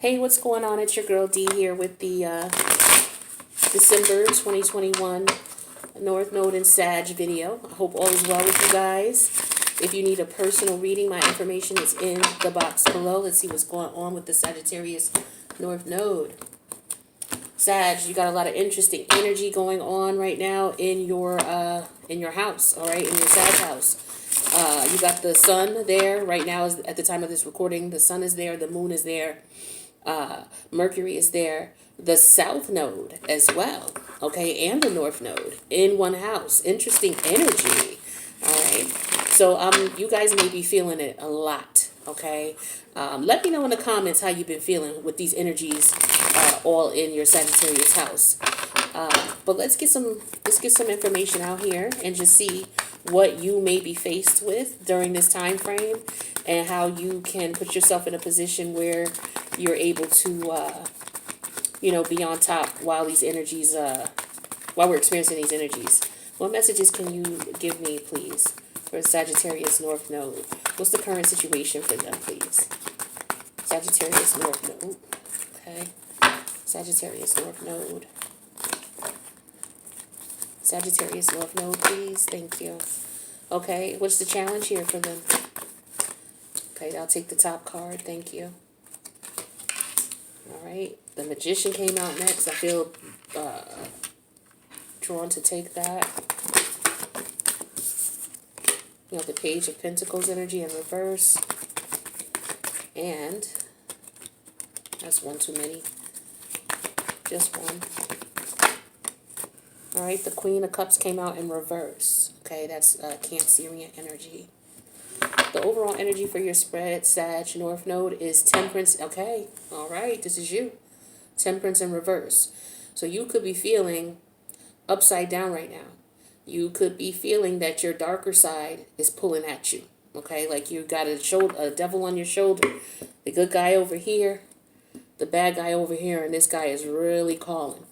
Hey, what's going on? It's your girl D here with the December 2021 North Node and Sag video. I hope all is well with you guys. If you need a personal reading, my information is in the box below. Let's see what's going on with the Sagittarius North Node. Sag, you got a lot of interesting energy going on right now in your house, all right, in your Sag house. You got the sun there right now. Is at the time of this recording, the sun is there, the moon is there. Mercury is there, the south node as well, okay, and the north node in one house. Interesting energy. All right, so you guys may be feeling it a lot, okay. Let me know in the comments how you've been feeling with these energies all in your Sagittarius house. But let's get some information out here and just see what you may be faced with during this time frame and how you can put yourself in a position where you're able to be on top while these energies while we're experiencing these energies. What messages can you give me, please, for Sagittarius North Node? What's the current situation for them, please? Sagittarius North Node. Okay. Sagittarius North Node. Sagittarius North Node, please. Thank you. Okay, what's the challenge here for them? Okay, I'll take the top card. Thank you. All right, the Magician came out next. I feel drawn to take that. You know, the Page of Pentacles energy in reverse. And that's one too many. Just one. All right, the Queen of Cups came out in reverse. Okay, that's Cancerian energy. The overall energy for your spread, Sag North Node, is Temperance. Okay, all right, this is you. Temperance in reverse. So you could be feeling upside down right now. You could be feeling that your darker side is pulling at you. Okay, like you got a devil on your shoulder. The good guy over here, the bad guy over here, and this guy is really calling.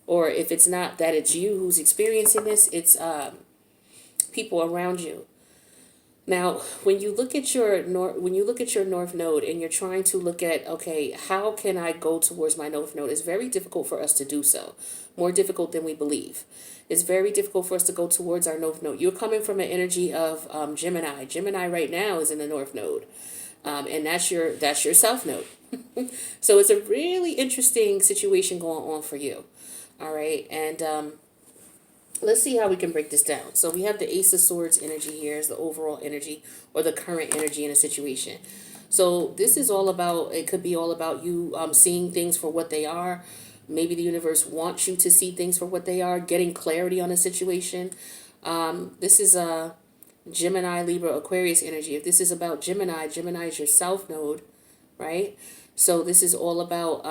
Or if it's not that it's you who's experiencing this, it's people around you. Now, when you look at your North Node and you're trying to look at, okay, how can I go towards my North Node? It's very difficult for us to do so. More difficult than we believe. It's very difficult for us to go towards our North Node. You're coming from an energy of Gemini. Gemini right now is in the North Node. And that's your South Node. So it's a really interesting situation going on for you. All right, and let's see how we can break this down. So we have the Ace of Swords energy here as the overall energy or the current energy in a situation. So this is all about, it could be all about you seeing things for what they are. Maybe the universe wants you to see things for what they are, getting clarity on a situation. This is a Gemini, Libra, Aquarius energy. If this is about Gemini, Gemini is your South Node, right? So this is all about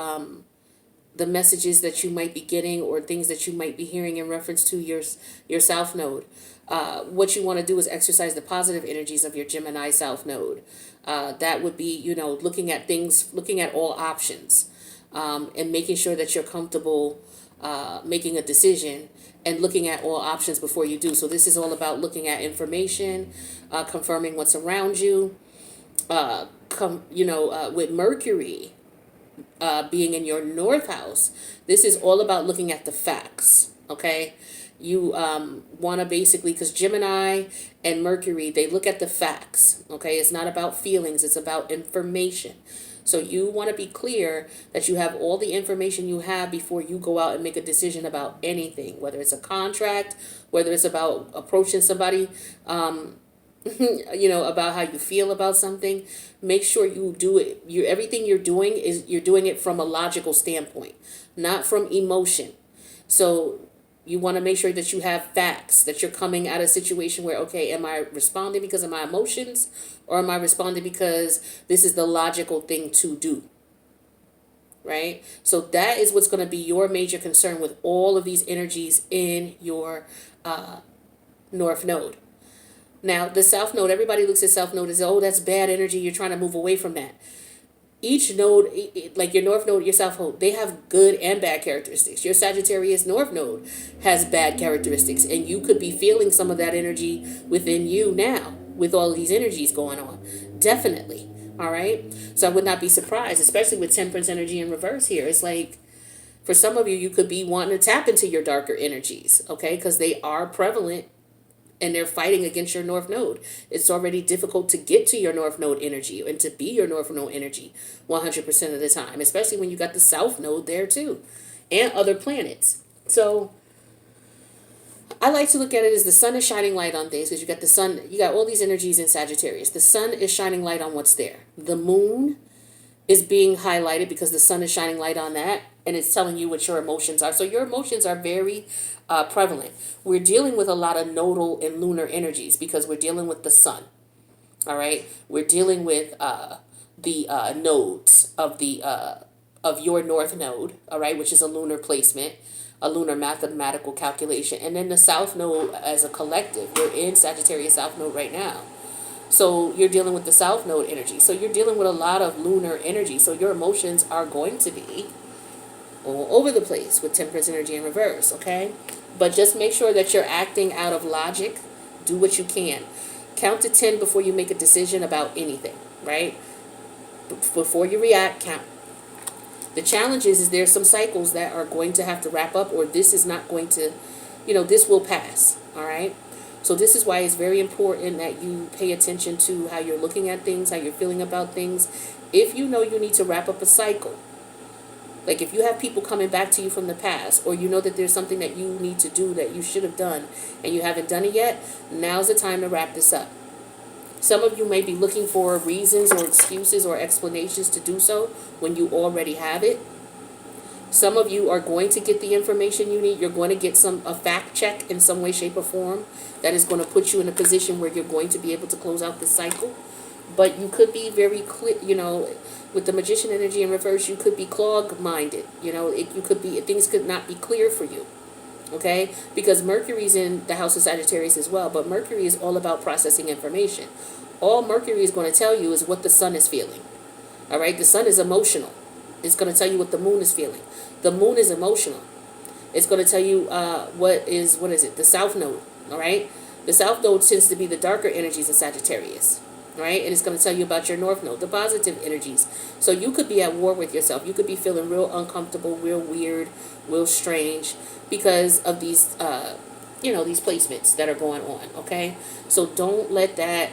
the messages that you might be getting or things that you might be hearing in reference to your South Node. What you want to do is exercise the positive energies of your Gemini South Node. That would be, looking at things, looking at all options, and making sure that you're comfortable making a decision and looking at all options before you do. So this is all about looking at information, confirming what's around you. With Mercury being in your North house, this is all about looking at the facts, okay? You want to basically, because Gemini and Mercury, they look at the facts, okay? It's not about feelings, it's about information. So you want to be clear that you have all the information you have before you go out and make a decision about anything, whether it's a contract, whether it's about approaching somebody, about how you feel about something. Make sure you do it. Everything you're doing it from a logical standpoint, not from emotion. So you want to make sure that you have facts, that you're coming at a situation where, okay, am I responding because of my emotions, or am I responding because this is the logical thing to do? Right? So that is what's going to be your major concern with all of these energies in your North Node. Now, the South Node, everybody looks at South Node as, oh, that's bad energy. You're trying to move away from that. Each node, like your North Node, your South Node, they have good and bad characteristics. Your Sagittarius North Node has bad characteristics, and you could be feeling some of that energy within you now with all of these energies going on. Definitely. All right. So I would not be surprised, especially with temperance energy in reverse here. It's like, for some of you, you could be wanting to tap into your darker energies, okay? Because they are prevalent and they're fighting against your North Node. It's already difficult to get to your North Node energy and to be your North Node energy 100% of the time, especially when you got the South Node there too and other planets. So I like to look at it as the sun is shining light on things, because you got the sun, you got all these energies in Sagittarius. The sun is shining light on what's there. The moon is being highlighted because the sun is shining light on that, and it's telling you what your emotions are. So your emotions are very prevalent. We're dealing with a lot of nodal and lunar energies because we're dealing with the sun. All right, we're dealing with the nodes of your North Node. All right, which is a lunar placement, a lunar mathematical calculation, and then the South Node as a collective. We're in Sagittarius South Node right now. So you're dealing with the South Node energy. So you're dealing with a lot of lunar energy. So your emotions are going to be all over the place with temperance energy in reverse, okay? But just make sure that you're acting out of logic. Do what you can. Count to 10 before you make a decision about anything, right? Before you react, count. The challenge is there's some cycles that are going to have to wrap up, or this is not going to, this will pass, all right? So this is why it's very important that you pay attention to how you're looking at things, how you're feeling about things. If you know you need to wrap up a cycle, like if you have people coming back to you from the past, or you know that there's something that you need to do that you should have done and you haven't done it yet, now's the time to wrap this up. Some of you may be looking for reasons or excuses or explanations to do so when you already have it. Some of you are going to get the information you need. You're going to get a fact check in some way, shape, or form that is going to put you in a position where you're going to be able to close out this cycle. But you could be very clear, with the Magician energy in reverse, you could be clog-minded. Things could not be clear for you. Okay? Because Mercury's in the house of Sagittarius as well, but Mercury is all about processing information. All Mercury is going to tell you is what the sun is feeling. All right? The sun is emotional. It's going to tell you what the moon is feeling. The moon is emotional. It's going to tell you what is it? The South Node. All right? The South Node tends to be the darker energies of Sagittarius. Right? And it's going to tell you about your North Node, the positive energies. So you could be at war with yourself. You could be feeling real uncomfortable, real weird, real strange because of these, these placements that are going on. Okay? So don't let that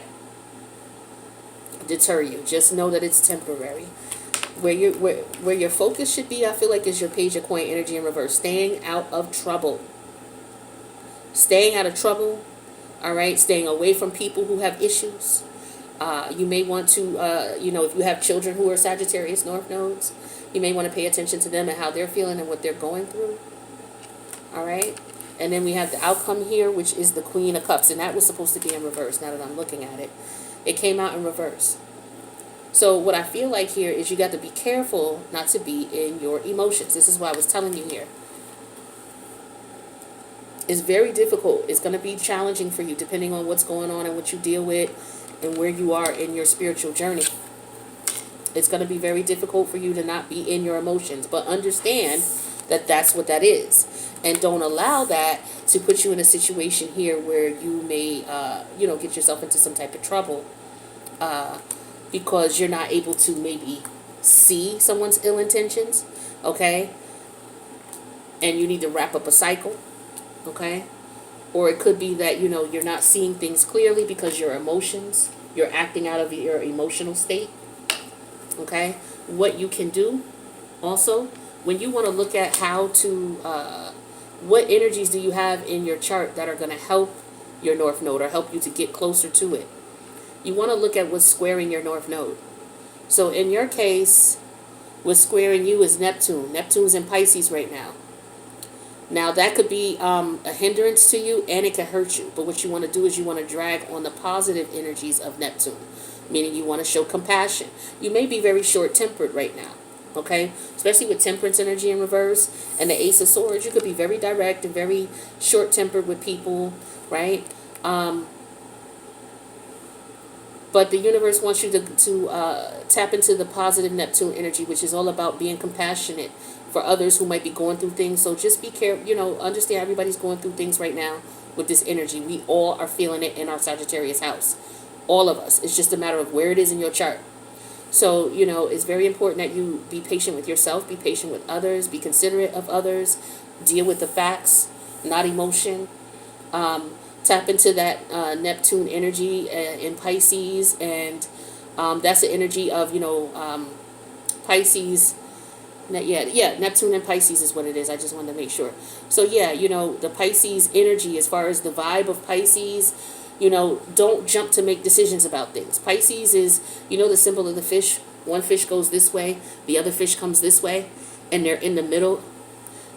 deter you. Just know that it's temporary. Where your focus should be, I feel like, is your Page of Coin energy in reverse. Staying out of trouble. Staying out of trouble. All right? Staying away from people who have issues. You may want to, if you have children who are Sagittarius North Nodes, you may want to pay attention to them and how they're feeling and what they're going through. All right? And then we have the outcome here, which is the Queen of Cups. And that was supposed to be in reverse now that I'm looking at it. It came out in reverse. So what I feel like here is you got to be careful not to be in your emotions. This is what I was telling you here. It's very difficult. It's going to be challenging for you depending on what's going on and what you deal with and where you are in your spiritual journey. It's going to be very difficult for you to not be in your emotions, but understand that that's what that is. And don't allow that to put you in a situation here where you may, get yourself into some type of trouble because you're not able to maybe see someone's ill intentions, okay? And you need to wrap up a cycle, okay? Or it could be that, you're not seeing things clearly because your emotions, you're acting out of your emotional state. Okay? What you can do also, when you want to look at how to, what energies do you have in your chart that are going to help your North Node or help you to get closer to it? You want to look at what's squaring your North Node. So in your case, what's squaring you is Neptune. Neptune's in Pisces right now. Now, that could be a hindrance to you, and it can hurt you. But what you want to do is you want to drag on the positive energies of Neptune, meaning you want to show compassion. You may be very short-tempered right now, okay? Especially with temperance energy in reverse and the Ace of Swords. You could be very direct and very short-tempered with people, right? But the universe wants you to tap into the positive Neptune energy, which is all about being compassionate for others who might be going through things. So just be careful, understand everybody's going through things right now with this energy. We all are feeling it in our Sagittarius house. All of us. It's just a matter of where it is in your chart. So, you know, it's very important that you be patient with yourself, be patient with others, be considerate of others, deal with the facts, not emotion. Um, Tap into that Neptune energy in Pisces, and that's the energy of, Pisces. Yeah, Neptune and Pisces is what it is. I just wanted to make sure. So yeah, the Pisces energy, as far as the vibe of Pisces, don't jump to make decisions about things. Pisces is, the symbol of the fish. One fish goes this way, the other fish comes this way, and they're in the middle.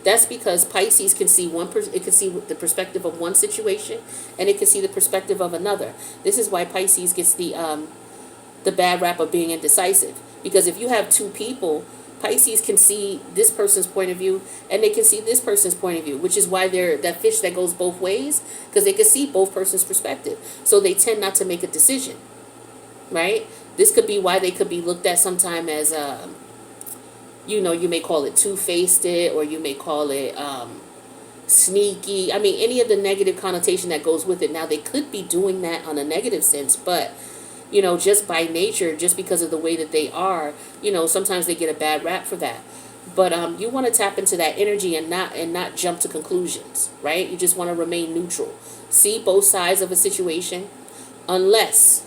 That's because Pisces can see it can see the perspective of one situation, and it can see the perspective of another. This is why Pisces gets the bad rap of being indecisive. Because if you have two people, Pisces can see this person's point of view and they can see this person's point of view, which is why they're that fish that goes both ways, because they can see both persons' perspective. So they tend not to make a decision, right? This could be why they could be looked at sometime as, you may call it two-faced, or you may call it sneaky. I mean, any of the negative connotation that goes with it. Now, they could be doing that on a negative sense, but just by nature, just because of the way that they are, sometimes they get a bad rap for that. But you want to tap into that energy and not jump to conclusions, right? You just want to remain neutral. See both sides of a situation, unless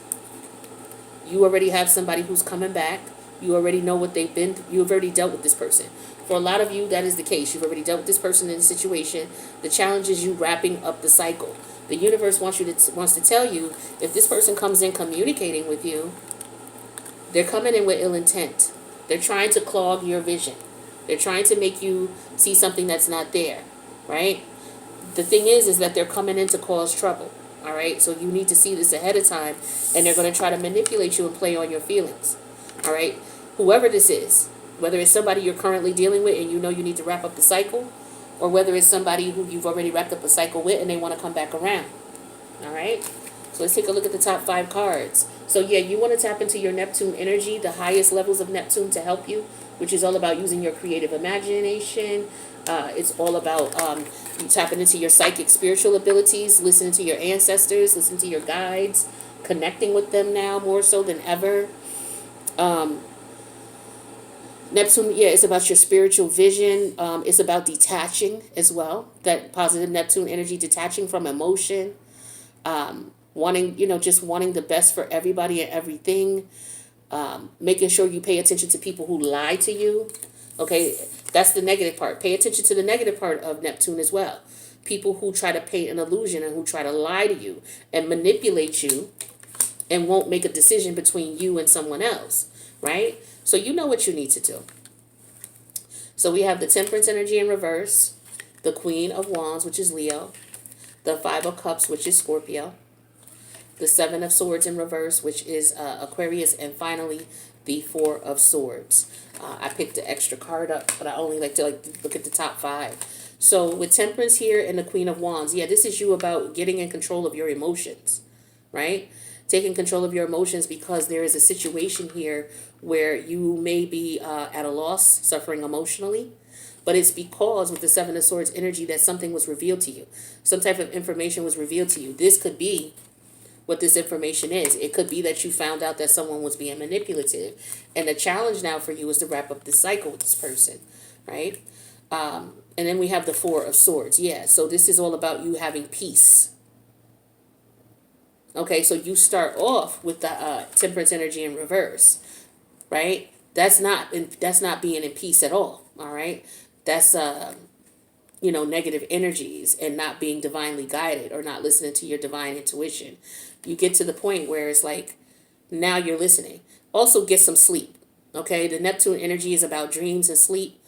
you already have somebody who's coming back. You already know what they've been. You've already dealt with this person. For a lot of you, that is the case. You've already dealt with this person in a situation. The challenge is you wrapping up the cycle. The universe wants to tell you, if this person comes in communicating with you, they're coming in with ill intent. They're trying to clog your vision. They're trying to make you see something that's not there, right? The thing is that they're coming in to cause trouble, all right? So you need to see this ahead of time, and they're going to try to manipulate you and play on your feelings, all right? Whoever this is, whether it's somebody you're currently dealing with and you need to wrap up the cycle, or whether it's somebody who you've already wrapped up a cycle with and they want to come back around, all right? So let's take a look at the top 5 cards. So yeah, you want to tap into your Neptune energy, the highest levels of Neptune to help you, which is all about using your creative imagination. It's all about you tapping into your psychic spiritual abilities, listening to your ancestors, listening to your guides, connecting with them now more so than ever. Neptune, yeah, it's about your spiritual vision. It's about detaching as well. That positive Neptune energy, detaching from emotion, wanting, just wanting the best for everybody and everything. Making sure you pay attention to people who lie to you. Okay, that's the negative part. Pay attention to the negative part of Neptune as well. People who try to paint an illusion and who try to lie to you and manipulate you and won't make a decision between you and someone else, right? So you know what you need to do. So we have the Temperance energy in reverse, the Queen of Wands, which is Leo, the Five of Cups, which is Scorpio, the Seven of Swords in reverse, which is Aquarius, and finally the Four of Swords. I picked the extra card up, but I only like to look at the top 5. So with Temperance here and the Queen of Wands, yeah, this is you about getting in control of your emotions, right? Taking control of your emotions, because there is a situation here where you may be at a loss, suffering emotionally, but it's because with the Seven of Swords energy that something was revealed to you. Some type of information was revealed to you. This could be what this information is. It could be that you found out that someone was being manipulative, and the challenge now for you is to wrap up the cycle with this person, right? And then we have the Four of Swords. Yeah, so this is all about you having peace. Okay, so you start off with the Temperance energy in reverse, right? That's not being in peace at all. All right, that's negative energies and not being divinely guided or not listening to your divine intuition. You get to the point where it's like now you're listening. Also, get some sleep. Okay, the Neptune energy is about dreams and sleep.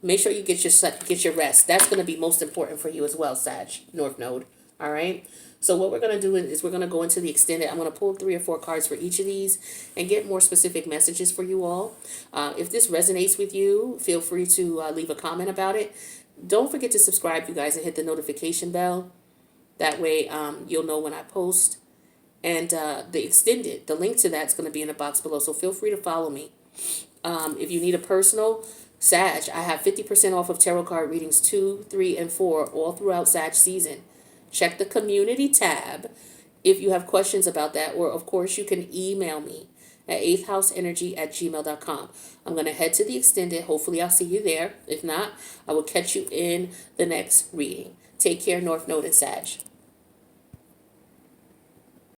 Make sure you get your rest. That's going to be most important for you as well, Sag, North Node. All right. So what we're going to do is we're going to go into the extended. I'm going to pull 3 or 4 cards for each of these and get more specific messages for you all. If this resonates with you, feel free to leave a comment about it. Don't forget to subscribe, you guys, and hit the notification bell. That way you'll know when I post. And the extended, the link to that's going to be in the box below. So feel free to follow me. If you need a personal, Sag, I have 50% off of tarot card readings 2, 3, and 4 all throughout Sag season. Check the community tab if you have questions about that, or of course you can email me at 8thhouseenergy@gmail.com. I'm going to head to the extended. Hopefully, I'll see you there. If not, I will catch you in the next reading. Take care, North Node and Sag.